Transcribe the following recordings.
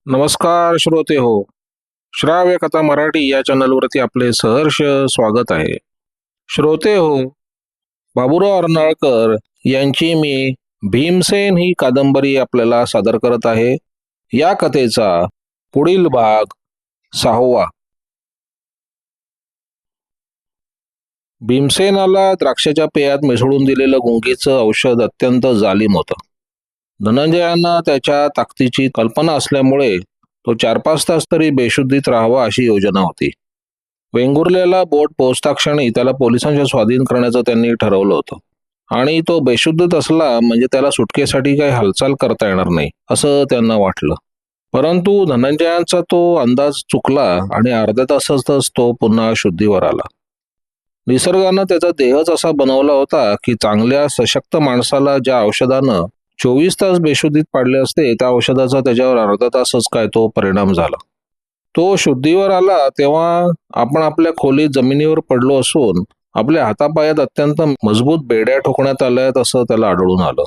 नमस्कार श्रोते हो. श्राव्य कथा मराठी या चॅनलवरती आपले सहर्ष स्वागत आहे. श्रोते हो, बाबूराव अर्नाळकर यांची मी भीमसेन ही कादंबरी आपल्याला सादर करत आहे. या कथेचा पुढील भाग 6वा. भीमसेनाला द्राक्षाच्या पेयात मिसळून दिलेलं गुंगीचं औषध अत्यंत जालिम होतं. धनंजयांना त्याच्या ताकदीची कल्पना असल्यामुळे तो 4-5 तास तरी बेशुद्धीत राहावा अशी योजना होती. वेंगुर्ल्याला बोट पोहोचता क्षणी त्याला पोलिसांच्या स्वाधीन करण्याचं त्यांनी ठरवलं होतं आणि तो बेशुद्धीत असला म्हणजे त्याला सुटकेसाठी काही हालचाल करता येणार नाही असं त्यांना वाटलं. परंतु धनंजयांचा तो अंदाज चुकला आणि अर्ध्या तासातच तो पुन्हा शुद्धीवर आला. निसर्गानं त्याचा देहच असा बनवला होता की चांगल्या सशक्त माणसाला ज्या औषधानं 24 तास बेशुद्धीत पाडले असते त्या औषधाचा त्याच्यावर अर्धा तासच काय तो परिणाम झाला. तो शुद्धीवर आला तेव्हा आपण आपल्या खोलीत जमिनीवर पडलो असून आपल्या हातापायात अत्यंत मजबूत बेड्या ठोकण्यात आल्यात असं त्याला आढळून आलं.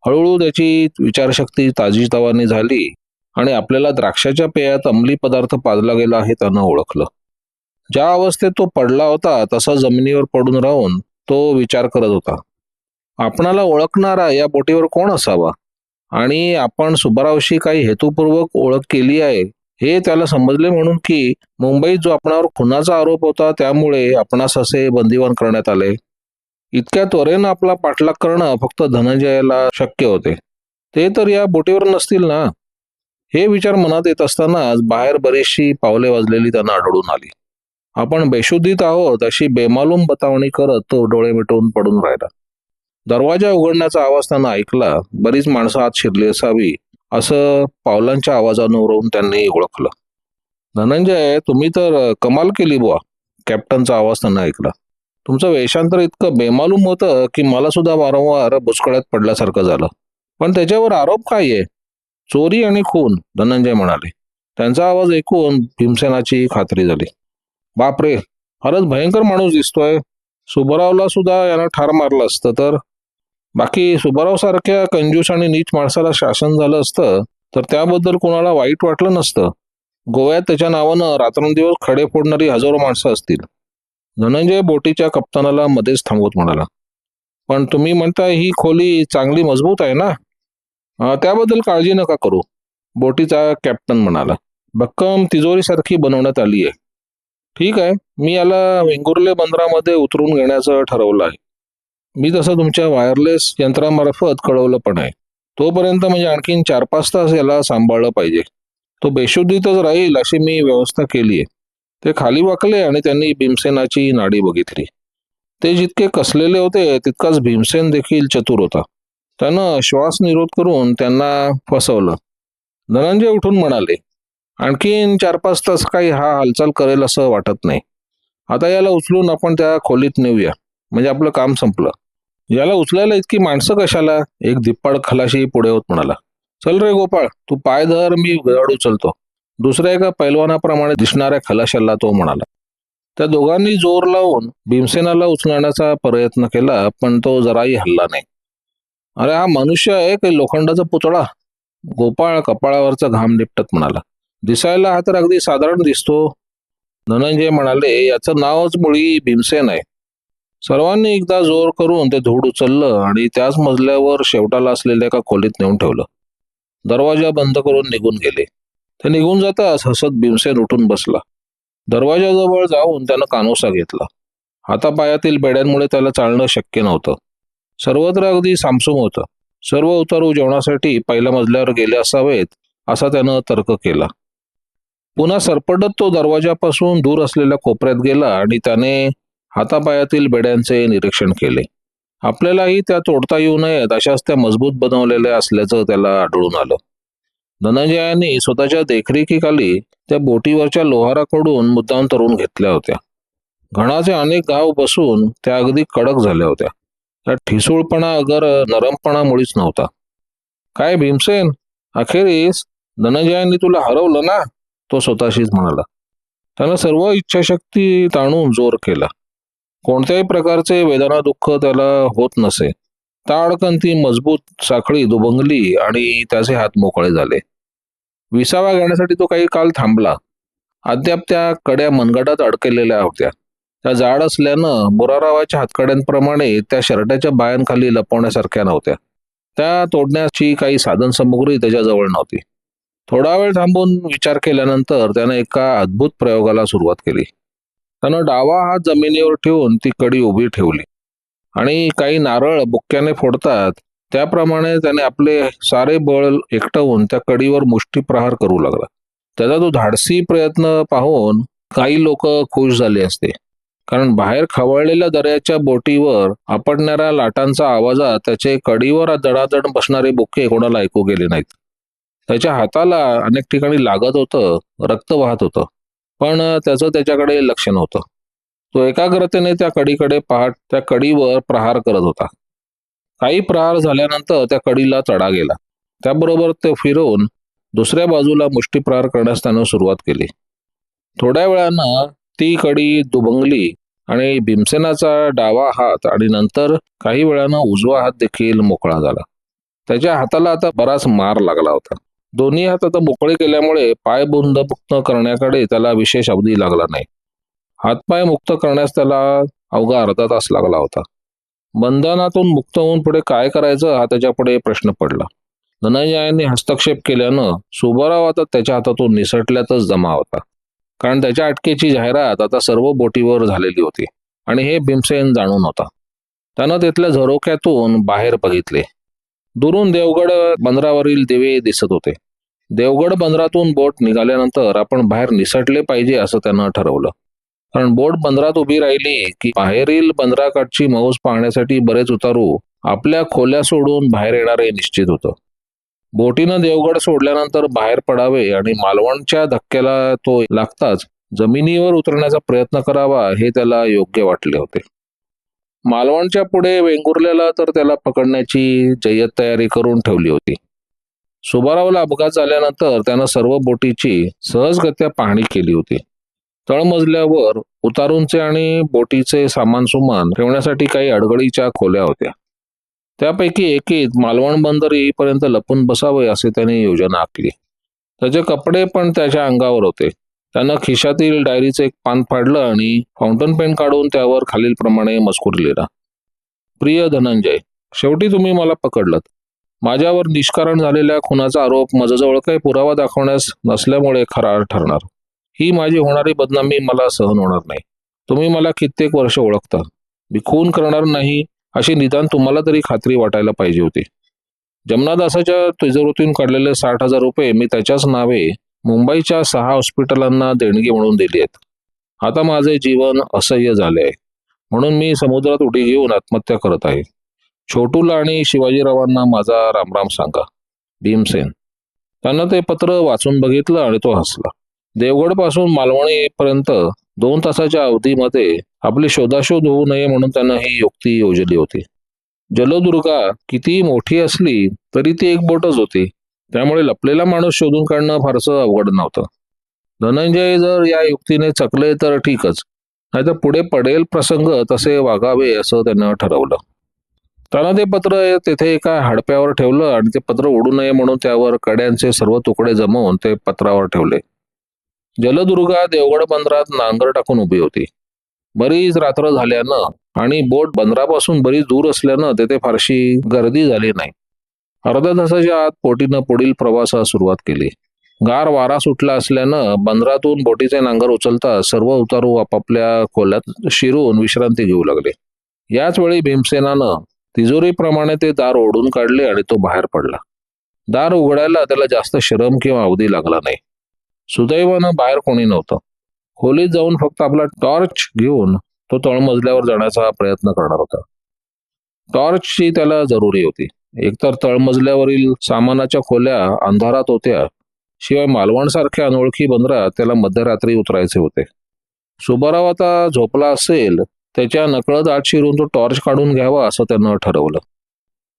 हळूहळू त्याची विचारशक्ती ताजीतवानी झाली आणि आपल्याला द्राक्षाच्या पेयात अंमली पदार्थ पाजला गेला हे त्यानं ओळखलं. ज्या अवस्थेत तो पडला होता तसा जमिनीवर पडून राहून तो विचार करत होता, आपणाला ओळखणारा या बोटीवर कोण असावा आणि आपण सुब्बारावशी काही हेतुपूर्वक ओळख केली आहे हे त्याला समजले, म्हणून की मुंबईत जो आपणावर खुनाचा आरोप होता त्यामुळे आपणास असे बंदिवान करण्यात आले. इतक्या त्वरेनं आपला पाठलाग करणं फक्त धनंजयाला शक्य होते. ते तर या बोटीवर नसतील ना. हे विचार मनात येत असतानाच बाहेर बरीचशी पावले वाजलेली त्यांना आढळून आली. आपण बेशुद्धीत आहोत अशी बेमालूम बतावणी करत तो डोळे मिटवून पडून राहिला. दरवाजा उघडण्याचा आवाज त्यांना ऐकला. बरीच माणसं आत शिरली असावी असं पावलांच्या आवाजावरून त्यांनी ओळखलं. धनंजय, तुम्ही तर कमाल केली बुवा, कॅप्टनचा आवाज त्यांना ऐकला. तुमचं वेषांतर इतकं बेमालूम होतं की मला सुद्धा वारंवार बुचकळ्यात पडल्यासारखं झालं. पण त्याच्यावर आरोप काय आहे? चोरी आणि खून, धनंजय म्हणाले. त्यांचा आवाज ऐकून भीमसेनाची खात्री झाली. बापरे, फारच भयंकर माणूस दिसतोय. सुब्बारावला सुद्धा यानं ठार मारलं असतं तर. बाकी सुब्बाराव सारख्या कंजूस आणि नीच माणसाला शासन झालं असतं तर त्याबद्दल कोणाला वाईट वाटलं नसतं. गोव्यात त्याच्या नावानं रात्रंदिवस खडे फोडणारी हजारो माणसं असतील. धनंजय बोटीच्या कप्तानाला मध्येच थांबवत म्हणाला. पण तुम्ही म्हणताय ही खोली चांगली मजबूत आहे ना? त्याबद्दल काळजी नका करू, बोटीचा कॅप्टन म्हणाला. भक्कम तिजोरीसारखी बनवण्यात आली आहे. ठीक आहे, मी याला वेंगुर्ले बंदरामध्ये उतरून घेण्याचं ठरवलं आहे. मी तसं तुमच्या वायरलेस यंत्रामार्फत कळवलं पण आहे. तोपर्यंत म्हणजे आणखीन 4-5 तास याला सांभाळलं पाहिजे. तो बेशुद्धीतच राहील अशी मी व्यवस्था केली आहे. ते खाली वाकले आणि त्यांनी भीमसेनाची नाडी बघितली. ते जितके कसलेले होते तितकाच भीमसेन देखील चतुर होता. त्यानं श्वास निरोध करून त्यांना फसवलं. धनंजय उठून म्हणाले, आणखीन 4-5 तास काही हा हालचाल करेल असं वाटत नाही. आता याला उचलून आपण त्या खोलीत नेऊया, म्हणजे आपलं काम संपलं. याला उचलायला इतकी माणसं कशाला? एक धिप्पाड खलाशी पुढे होत म्हणाला. चल रे गोपाळ, तू पाय धर, मी गड उचलतो, दुसऱ्या एका पैलवानाप्रमाणे दिसणाऱ्या खलाशाला तो म्हणाला. त्या दोघांनी जोर लावून भीमसेनाला उचलण्याचा प्रयत्न केला पण तो जराही हलला नाही. अरे हा मनुष्य आहे काही लोखंडाचा पुतळा? गोपाळ कपाळावरचा घाम निपटत म्हणाला. दिसायला हा तर अगदी साधारण दिसतो. धनंजय म्हणाले, याचं नावच मुळी भीमसेन आहे. सर्वांनी एकदा जोर करून ते धूड उचललं आणि त्याच मजल्यावर शेवटाला असलेल्या एका खोलीत नेऊन ठेवलं. दरवाजा बंद करून निघून गेले. ते निघून जाताच हसत भीमसेन उठून बसला. दरवाजाजवळ जाऊन त्यानं कानोसा घेतला. हातापायातील बेड्यांमुळे त्याला चालणं शक्य नव्हतं. सर्वत्र अगदी सामसूम होतं. सर्व उतारू जेवणासाठी पहिल्या मजल्यावर गेले असावेत असा त्यानं तर्क केला. पुन्हा सरपटत तो दरवाजापासून दूर असलेल्या कोपऱ्यात गेला आणि त्याने हातापायातील बेड्यांचे निरीक्षण केले. आपल्यालाही त्या तोडता येऊ नयेत अशाच त्या मजबूत बनवलेल्या असल्याचं त्याला आढळून आलं. धनंजयांनी स्वतःच्या देखरेखीखाली त्या बोटीवरच्या लोहाराकडून मुद्दाम तरून घेतल्या होत्या. घणाचे अनेक घाव बसून त्या अगदी कडक झाल्या होत्या. त्या ठिसूळपणा अगर नरमपणा मुळीच नव्हता. काय भीमसेन, अखेरीस धनंजयांनी तुला हरवलं ना? तो स्वतःशीच म्हणाला. त्यानं सर्व इच्छाशक्ती ताणून जोर केला. कोणत्याही प्रकारचे वेदना दुःख त्याला होत नसे. ताडकन ती मजबूत साखळी दुभंगली आणि त्याचे हात मोकळे झाले. विसावा घेण्यासाठी तो काही काळ थांबला. अद्याप त्या कड्या मनगटात अडकलेल्या होत्या. त्या जाड असल्यानं मोरारावाच्या हातकड्यांप्रमाणे त्या शर्टाच्या बायांखाली लपवण्यासारख्या नव्हत्या. त्या तोडण्याची काही साधनसामुग्री त्याच्याजवळ नव्हती. थोडा वेळ थांबून विचार केल्यानंतर त्यानं एका अद्भुत प्रयोगाला सुरुवात केली. त्यानं डावा हात जमिनीवर ठेवून ती कडी उभी ठेवली आणि काही नारळ बुक्क्याने फोडतात त्याप्रमाणे त्याने आपले सारे बळ एकटवून त्या कडीवर मुष्टीप्रहार करू लागला. त्याचा तो धाडसी प्रयत्न पाहून काही लोक खुश झाले असते, कारण बाहेर खवळलेल्या दऱ्याच्या बोटीवर आपटणाऱ्या लाटांचा आवाजात त्याचे कडीवर दडादड बसणारे बुक्के कोणाला ऐकू गेले नाहीत. त्याच्या हाताला अनेक ठिकाणी लागत होतं, रक्त वाहत होतं, पण त्याचं त्याच्याकडे लक्ष नव्हतं. तो एकाग्रतेने त्या कडीकडे पाहत त्या कडीवर प्रहार करत होता. काही प्रहार झाल्यानंतर त्या कडीला चढा गेला. त्याबरोबर ते फिरवून दुसऱ्या बाजूला मुष्टीप्रहार करण्यास त्यानं सुरुवात केली. थोड्या वेळानं ती कडी दुभंगली आणि भीमसेनाचा डावा हात आणि नंतर काही वेळानं उजवा हात देखील मोकळा झाला. त्याच्या हाताला आता बराच मार लागला होता. दोन्ही हात आता मोकळे केल्यामुळे पाय बंद मुक्त करण्याकडे त्याला विशेष अवधी लागला नाही. हातपाय मुक्त करण्यास त्याला अवघा अर्धा तास लागला होता. बंधनातून मुक्त होऊन पुढे काय करायचं हा त्याच्यापुढे प्रश्न पडला. धनंजयाने हस्तक्षेप केल्यानं सुबाराव आता त्याच्या हातातून निसटल्यातच जमा होता, कारण त्याच्या अटकेची जाहिरात आता सर्व बोटीवर झालेली होती आणि हे भीमसेन जाणून होता. त्यानं तिथल्या झरोक्यातून बाहेर बघितले. दुरून देवगड बंदरावरील दिवे दिसत होते. देवगड बंदरातून बोट निघाल्यानंतर आपण बाहेर निसटले पाहिजे असं त्यानं ठरवलं, कारण बोट बंदरात उभी राहिली की बाहेरील बंदराकाठची मौज पाहण्यासाठी बरेच उतारू आपल्या खोल्या सोडून बाहेर येणारे निश्चित होतं. बोटीनं देवगड सोडल्यानंतर बाहेर पडावे आणि मालवणच्या धक्क्याला तो लागताच जमिनीवर उतरण्याचा प्रयत्न करावा हे त्याला योग्य वाटले होते. मालवणच्या पुढे वेंगुर्ल्याला तर त्याला पकडण्याची जय्यत तयारी करून ठेवली होती. सुबारावला अपघात झाल्यानंतर त्यानं सर्व बोटीची सहजगत्या पाहणी केली होती. तळमजल्यावर उतारूंचे आणि बोटीचे सामान सुमान ठेवण्यासाठी काही अडगळीच्या खोल्या होत्या. त्यापैकी एकीत मालवण बंदर येईपर्यंत लपून बसावे असे त्याने योजना आखली. त्याचे कपडे पण त्याच्या अंगावर होते. त्यानं खिशातील डायरीचे एक पान फाडलं आणि फाउंटन पेन काढून त्यावर खालीलप्रमाणे मजकूर लिहिला. प्रिय धनंजय, शेवटी तुम्ही मला पकडलत. माझ्यावर निष्कारण झालेल्या खुनाचा आरोप माझ्याजवळ काही पुरावा दाखवण्यास नसल्यामुळे खरा ठरणार. ही माझी होणारी बदनामी मला सहन होणार नाही. तुम्ही मला कित्येक वर्ष ओळखता. मी खून करणार नाही अशी निदान तुम्हाला तरी खात्री वाटायला पाहिजे होती. जमनादासाच्या तिजोरीतून काढलेले 60,000 रुपये मी त्याच्याच नावे मुंबईच्या 6 हॉस्पिटलांना देणगी म्हणून दिली आहेत. आता माझे जीवन असह्य झाले आहे, म्हणून मी समुद्रात उडी घेऊन आत्महत्या करत आहे. छोटूला आणि शिवाजीरावांना माझा रामराम सांगा. भीमसेन. त्यानं ते पत्र वाचून बघितलं आणि तो हसला. देवगड पासून मालवण येईपर्यंत 2 तासाच्या अवधीमध्ये आपली शोधाशोध होऊ नये म्हणून त्यानं ही युक्ती योजली होती. जलदुर्गा कितीही मोठी असली तरी ती एक बोटच होती, त्यामुळे लपलेला माणूस शोधून काढणं फारसं अवघड नव्हतं. धनंजय जर या युक्तीने चकले तर ठीकच, नाहीतर पुढे पडेल प्रसंग तसे वागावे असं त्यानं ठरवलं. त्यानं ते पत्र तेथे एका हाडप्यावर ठेवलं आणि ते पत्र उडू नये म्हणून त्यावर कड्यांचे सर्व तुकडे जमवून ते पत्रावर ठेवले. जलदुर्गा देवगड बंदरात नांगर टाकून उभी होती. बरीच रात्र झाल्यानं आणि बोट बंदरापासून बरीच दूर असल्यानं तेथे फारशी गर्दी झाली नाही. अर्ध्या तासाच्या आत बोटीनं पुढील प्रवासास सुरुवात केली. गार वारा सुटला असल्यानं बंदरातून बोटीचे नांगर उचलता सर्व उतारू आपापल्या खोल्यात शिरून विश्रांती घेऊ लागले. याच वेळी भीमसेनानं तिजोरीप्रमाणे ते दार ओढून काढले आणि तो बाहेर पडला. दार उघडायला त्याला जास्त श्रम किंवा अवधी लागला नाही. सुदैवानं बाहेर कोणी नव्हतं. खोलीत जाऊन फक्त आपला टॉर्च घेऊन तो तळमजल्यावर जाण्याचा प्रयत्न करणार होता. टॉर्चची त्याला जरुरी होती. एकतर तळमजल्यावरील सामानाच्या खोल्या अंधारात होत्या, शिवाय मालवणसारख्या अनोळखी बंदरात त्याला मध्यरात्री उतरायचे होते. सुबाराव आता झोपला असेल, त्याच्या नकळत आत शिरून तो टॉर्च काढून घ्यावा असं त्यानं ठरवलं.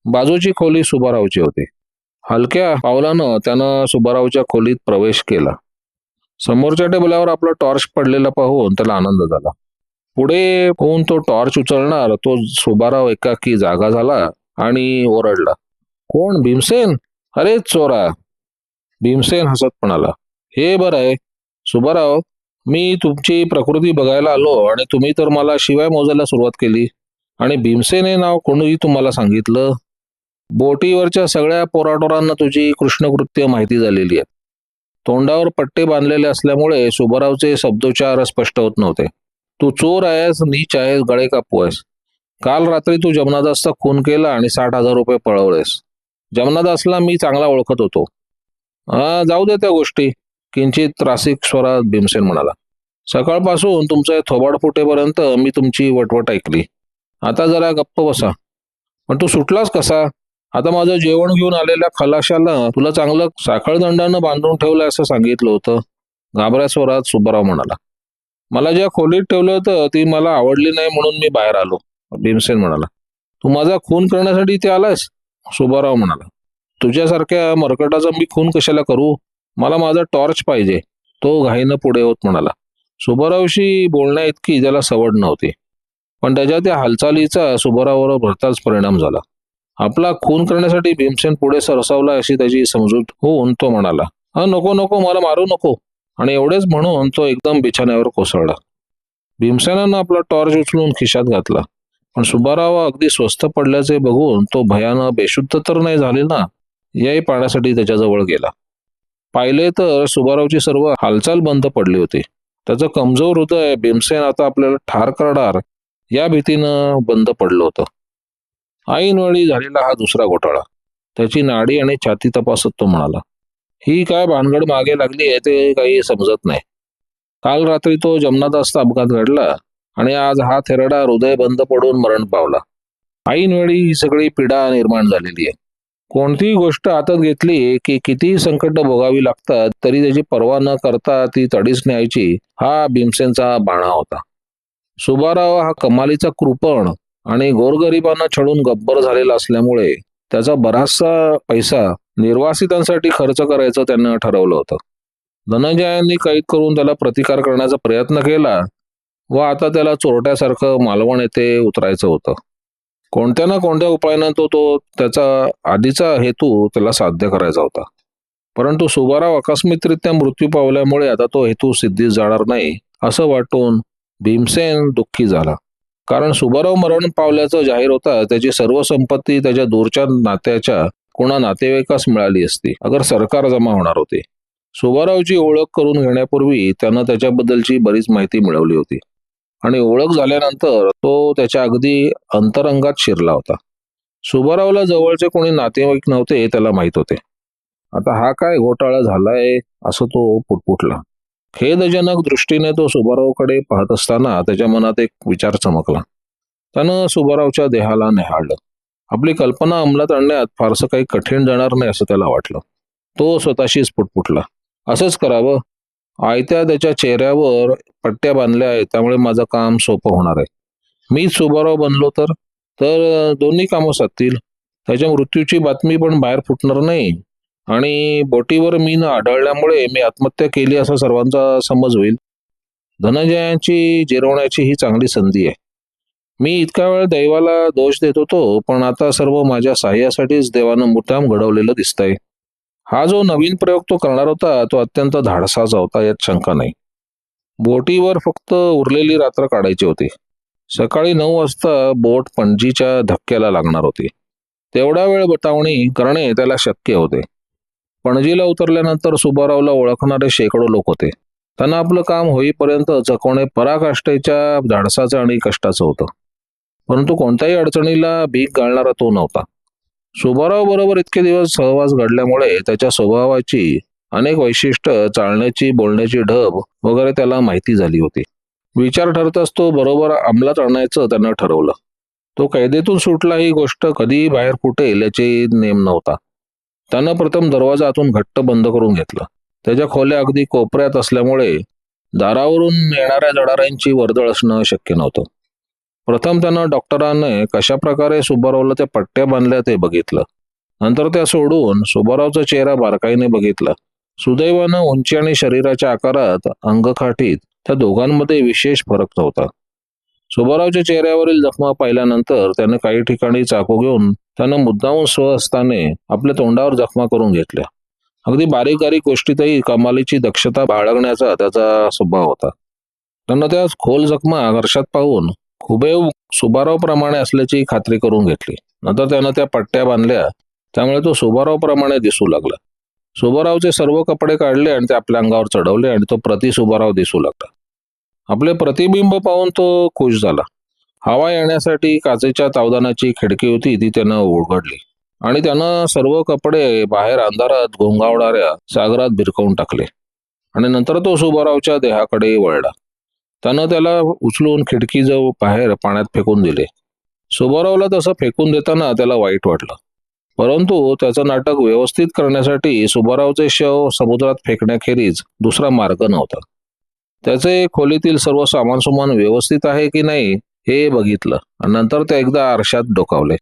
बाजूची खोली सुबारावची होती. हलक्या पावलानं त्यानं सुबारावच्या खोलीत प्रवेश केला. समोरच्या टेबलावर आपला टॉर्च पडलेला पाहून त्याला आनंद झाला. पुढे होऊन तो टॉर्च उचलणार तो सुबाराव एकाकी जागा झाला आणि ओरडला, कोण? भीमसेन? अरे चोरा! भीमसेन हसत म्हणाला, हे बरं आहे सुब्बाराव, मी तुमची प्रकृती बघायला आलो आणि तुम्ही तर मला शिवाय मोजायला सुरुवात केली. आणि भीमसेन हे नाव कोणीही तुम्हाला सांगितलं? बोटीवरच्या सगळ्या पोराटोरांना तुझी कृष्णकृत्य माहिती झालेली आहे. तोंडावर पट्टे बांधलेले असल्यामुळे सुब्बारावचे शब्दोच्चार स्पष्ट होत नव्हते. तू चोर आहेस, नीच आहेस, गळे कापू आहेस. काल रात्री तू जमनादासचा खून केला आणि 60,000 रुपये पळवलेस. जमनादासला मी चांगला ओळखत होतो. जाऊ दे त्या गोष्टी, किंचित त्रासिक स्वरात भीमसेन म्हणाला. सकाळपासून तुमचं थोबाड फुटेपर्यंत मी तुमची वटवट ऐकली. आता जरा गप्प बसा. पण तू सुटलास कसा? आता माझं जेवण घेऊन आलेल्या खलाशाला तुला चांगलं साखळदंडानं बांधून ठेवलं असं सांगितलं होतं. घाबऱ्या स्वरात सुब्बाराव म्हणाला. मला ज्या खोलीत ठेवलं होतं ती मला आवडली नाही म्हणून मी बाहेर आलो. भीमसेन म्हणाला. तू माझा खून करण्यासाठी इथे आलास? सुब्बाराव म्हणाला. तुझ्यासारख्या मरकटाचा मी खून कशाला करू? मला माझा टॉर्च पाहिजे. तो घाईनं पुढे होत म्हणाला. सुब्बारावशी बोलण्या इतकी त्याला सवड नव्हती, पण त्याच्या त्या हालचालीचा सुब्बाराववर भरताच परिणाम झाला. आपला खून करण्यासाठी भीमसेन पुढे सरसावला अशी त्याची समजूत होऊन तो म्हणाला, नको नको, मला मारू नको. आणि एवढेच म्हणून तो एकदम बिछाण्यावर कोसळला. भीमसेनानं आपला टॉर्च उचलून खिशात घातला, पण सुब्बाराव अगदी स्वस्थ पडल्याचे बघून तो भयानं बेशुद्ध तर नाही झाले ना, याही पाहण्यासाठी त्याच्याजवळ गेला. पाहिले तर सुब्बारावची सर्व हालचाल बंद पडली होती. त्याचं कमजोर हृदय भीमसेन आता आपल्याला ठार करणार या भीतीनं बंद पडलं होतं. ऐनवेळी झालेला हा दुसरा घोटाळा. त्याची नाडी आणि छाती तपासत तो म्हणाला, ही काय भानगड मागे लागली आहे ते काही समजत नाही. काल रात्री तो जमनादासचा अपघात घडला आणि आज हा थेरडा हृदय बंद पडून मरण पावला. ऐनवेळी ही सगळी पीडा निर्माण झालेली आहे. कोणतीही गोष्ट हातात घेतली की कितीही संकट भोगावी लागतात तरी त्याची पर्वा न करता ती तडीच न्यायची, हा भीमसेनचा बाणा होता. सुब्बाराव हा कमालीचा कृपण आणि गोरगरिबांना छळून गब्बर झालेला असल्यामुळे त्याचा बराचसा पैसा निर्वासितांसाठी खर्च करायचं त्यानं ठरवलं होतं. धनंजयांनी कैद करून त्याला प्रतिकार करण्याचा प्रयत्न केला व आता त्याला चोरट्यासारखं मालवण येथे उतरायचं होतं. कोणत्या ना कोणत्या उपायानं तो त्याचा आधीचा हेतू त्याला साध्य करायचा होता. परंतु सुब्बाराव आकस्मिकरित्या मृत्यू पावल्यामुळे आता तो हेतू सिद्धीस जाणार नाही असं वाटून भीमसेन दुःखी झाला. कारण सुब्बाराव मरण पावल्याचं जाहीर होता त्याची सर्व संपत्ती त्याच्या दूरच्या नात्याच्या कोणा नातेवाईकास मिळाली असती, अगर सरकार जमा होणार होते. सुब्बारावची ओळख करून घेण्यापूर्वी त्यानं त्याच्याबद्दलची बरीच माहिती मिळवली होती आणि ओळख झाल्यानंतर तो त्याच्या अगदी अंतरंगात शिरला होता. सुब्बारावला जवळचे कोणी नातेवाईक नव्हते त्याला माहीत होते. आता हा काय घोटाळा झालाय असं तो पुटपुटला. खेदजनक दृष्टीने तो सुब्बारावकडे पाहत असताना त्याच्या मनात एक विचार चमकला. त्यानं सुब्बारावच्या देहाला निहाळलं. आपली कल्पना अंमलात आणण्यात फारसं काही कठीण जाणार नाही असं त्याला वाटलं. तो स्वतःशीच पुटपुटला. असंच करावं. आयत्या त्याच्या चेहऱ्यावर पट्ट्या बांधल्या आहेत त्यामुळे माझं काम सोपं होणार आहे. मीच सुब्बाराव बनलो तर तर दोन्ही कामं साधतील. त्याच्या मृत्यूची बातमी पण बाहेर फुटणार नाही आणि बोटीवर मी न आढळल्यामुळे मी आत्महत्या केली असा सर्वांचा समज होईल. धनंजयांची जिरवण्याची ही चांगली संधी आहे. मी इतका वेळ दैवाला दोष देत होतो, पण आता सर्व माझ्या साह्यासाठीच देवानं मुद्दाम घडवलेलं दिसतंय. हा जो नवीन प्रयोग तो करणार होता तो अत्यंत धाडसाचा होता, यात शंका नाही. बोटीवर फक्त उरलेली रात्र काढायची होती. सकाळी 9 वाजता बोट पणजीच्या धक्क्याला लागणार होती. तेवढा वेळ बतावणी करणे त्याला शक्य होते. पणजीला उतरल्यानंतर सुब्बारावला ओळखणारे शेकडो लोक होते. त्यांना आपलं काम होईपर्यंत चकवणे पराकाष्ठेच्या धाडसाचं आणि कष्टाचं होतं. परंतु कोणत्याही अडचणीला भीक घालणारा तो नव्हता. सुब्बाराव बरोबर इतके दिवस सहवास घडल्यामुळे त्याच्या स्वभावाची अनेक वैशिष्ट्य, चालण्याची, बोलण्याची ढब वगैरे त्याला माहिती झाली होती. विचार ठरताच तो बरोबर अंमलात आणायचं त्यानं ठरवलं. तो कैदेतून सुटला ही गोष्ट कधी बाहेर फुटेल याची नेम नव्हता. त्यानं प्रथम दरवाजा आतून घट्ट बंद करून घेतला. त्याच्या खोल्या अगदी कोपऱ्यात असल्यामुळे दारावरून येणाऱ्या जडारांची वर्दळ असणं शक्य नव्हतं. प्रथम त्यानं डॉक्टरांनी कशा प्रकारे सुब्बारावला त्या पट्ट्या बांधल्या ते बघितलं. नंतर त्या सोडून सुब्बारावचा चेहरा बारकाईने बघितला. सुदैवानं उंची आणि शरीराच्या आकारात, अंगकाठीत त्या दोघांमध्ये विशेष फरक नव्हता. सुब्बारावच्या चेहऱ्यावरील जखमा पाहिल्यानंतर त्याने काही ठिकाणी चाकू घेऊन त्यानं मुद्दामून स्वहस्ताने आपल्या तोंडावर जखमा करून घेतल्या. अगदी बारीक बारीक गोष्टीतही कमालीची दक्षता बाळगण्याचा त्याचा स्वभाव होता. त्यांना त्या खोल जखमा आरशात पाहून हुबेहूब सुबाराव प्रमाणे असल्याची खात्री करून घेतली. नंतर त्यानं त्या पट्ट्या बांधल्या, त्यामुळे तो सुबाराव प्रमाणे दिसू लागला. सुबारावचे सर्व कपडे काढले आणि ते आपल्या अंगावर चढवले आणि तो प्रति सुबाराव दिसू लागला. आपले प्रतिबिंब पाहून तो खुश झाला. हवा येण्यासाठी काचेच्या तावदानाची खिडकी होती, ती त्यानं उघडली आणि त्यानं सर्व कपडे बाहेर अंधारात घोंगावणाऱ्या सागरात भिरकवून टाकले आणि नंतर तो सुबारावच्या देहाकडे वळला. त्यानं त्याला उचलून खिडकीजवळ बाहेर पाण्यात फेकून दिले. सुबारावला तसं फेकून देताना त्याला वाईट वाटलं, परंतु त्याचं नाटक व्यवस्थित करण्यासाठी सुबारावचे शव समुद्रात फेकण्याखेरीज दुसरा मार्ग नव्हता. त्याचे खोलीतील सर्व सामानसुमान व्यवस्थित आहे की नाही हे बघितलं आणि नंतर ते एकदा आरशात डोकावले.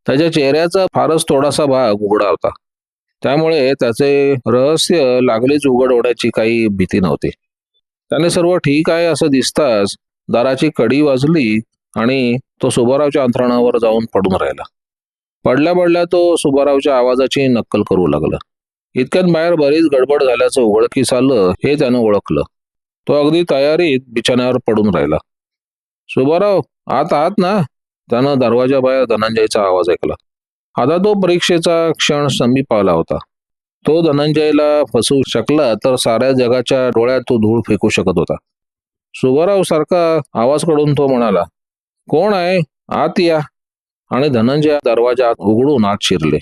त्याच्या चेहऱ्याचा फारच थोडासा भाग उघडा होता, त्यामुळे त्याचे रहस्य लागलीच उघड होण्याची काही भीती नव्हती. त्याने सर्व ठीक आहे असं दिसताच दाराची कडी वाजली आणि तो सुबारावच्या अंथरुणावर जाऊन पडून राहिला. पडल्या पडल्या तो सुबारावच्या आवाजाची नक्कल करू लागला. इतक्यात बाहेर बरीच गडबड झाल्याचं उघडकीस आलं हे त्यानं ओळखलं. तो अगदी तयारीत बिछाण्यावर पडून राहिला. सुबाराव, आत आहात ना? त्यानं दरवाजाबाहेर धनंजयचा आवाज ऐकला. आता तो परीक्षेचा क्षण समीप आला होता. तो धनंजयला फसवू शकला तर साऱ्या जगाच्या डोळ्यात तो धूळ फेकू शकत होता. सुबाराव सारखा आवाज काढून तो म्हणाला, कोण आहे? आत या. आणि धनंजय दरवाजा उघडून आत शिरले.